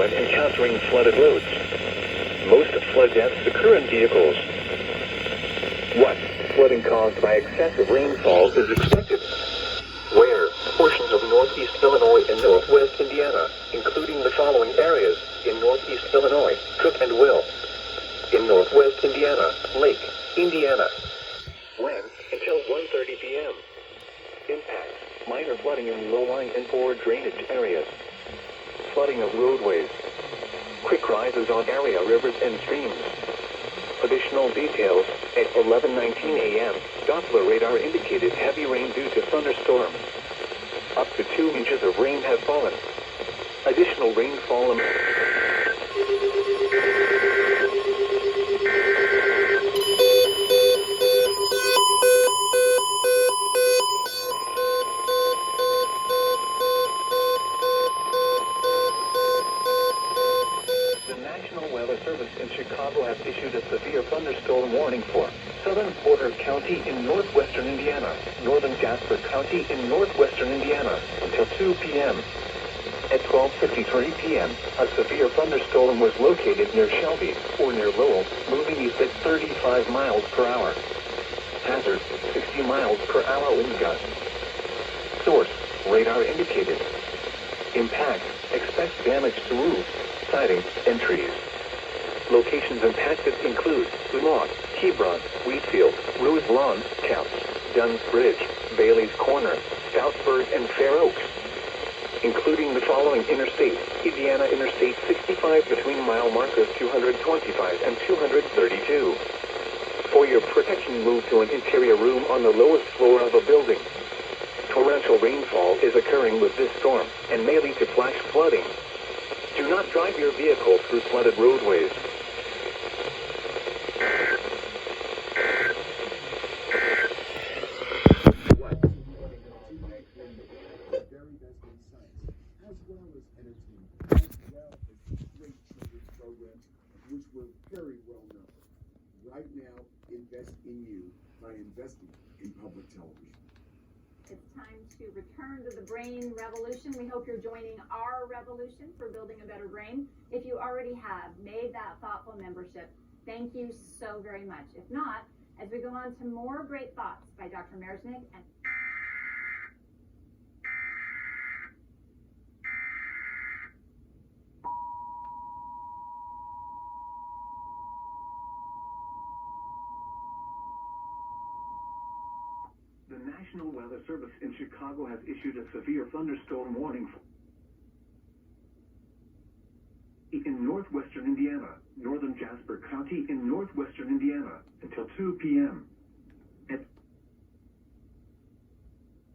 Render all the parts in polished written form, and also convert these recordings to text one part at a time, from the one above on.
when encountering flooded roads. Most flood deaths occur in vehicles. What flooding caused by excessive rainfall is expected? Where portions of northeast Illinois and northwest Indiana, including the following areas in northeast Illinois, Cook and Will. In northwest Indiana, Lake, Indiana. When? Until 1:30 p.m. Impact: minor flooding in low-lying and poor drainage areas. Flooding of roadways. Quick rises on area rivers and streams. Additional details: at 11:19 a.m., Doppler radar indicated heavy rain due to thunderstorm. Up to 2 inches of rain have fallen. Additional rainfall. In Chicago has issued a severe thunderstorm warning for southern Porter County in northwestern Indiana, northern Jasper County in northwestern Indiana, until 2 p.m. At 12:53 p.m., a severe thunderstorm was located near Shelby, or near Lowell, moving east at 35 miles per hour. Hazard: 60 miles per hour wind gusts. Source: radar indicated. Impact: expect damage to roofs, siding, and trees. Locations impacted include Lamont, Hebron, Wheatfield, Rose Lawn, Counts, Dunn's Bridge, Bailey's Corner, Stoutsburg, and Fair Oaks. Including the following interstate: Indiana Interstate 65 between mile markers 225 and 232. For your protection, move to an interior room on the lowest floor of a building. Torrential rainfall is occurring with this storm and may lead to flash flooding. Do not drive your vehicle through flooded roadways. As well as entertainment, as well as great children's programs, which were very well known. Right now, invest in you by investing in public television. It's time to return to the brain revolution. We hope you're joining our revolution for building a better brain. If you already have made that thoughtful membership, thank you so very much. If not, as we go on to more great thoughts by Dr. Merznick and The National Weather Service in Chicago has issued a severe thunderstorm warning in northwestern Indiana, northern Jasper County in northwestern Indiana, until 2 p.m. At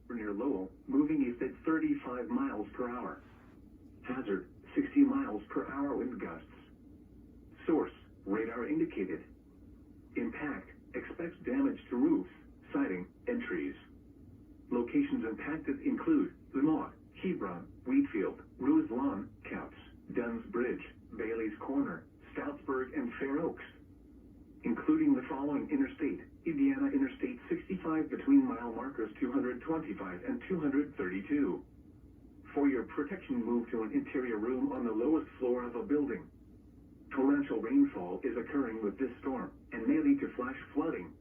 near Lowell, moving east at 35 miles per hour. Hazard: 60 miles per hour wind gusts. Source: radar indicated. Impact: expects damage to roofs, siding, and trees. Locations impacted include Lamont, Hebron, Wheatfield, Rose Lawn, Counts, Dunn's Bridge, Bailey's Corner, Stoutsburg, and Fair Oaks. Including the following interstate: Indiana Interstate 65 between mile markers 225 and 232. For your protection, move to an interior room on the lowest floor of a building. Torrential rainfall is occurring with this storm and may lead to flash flooding.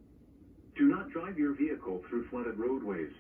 Do not drive your vehicle through flooded roadways.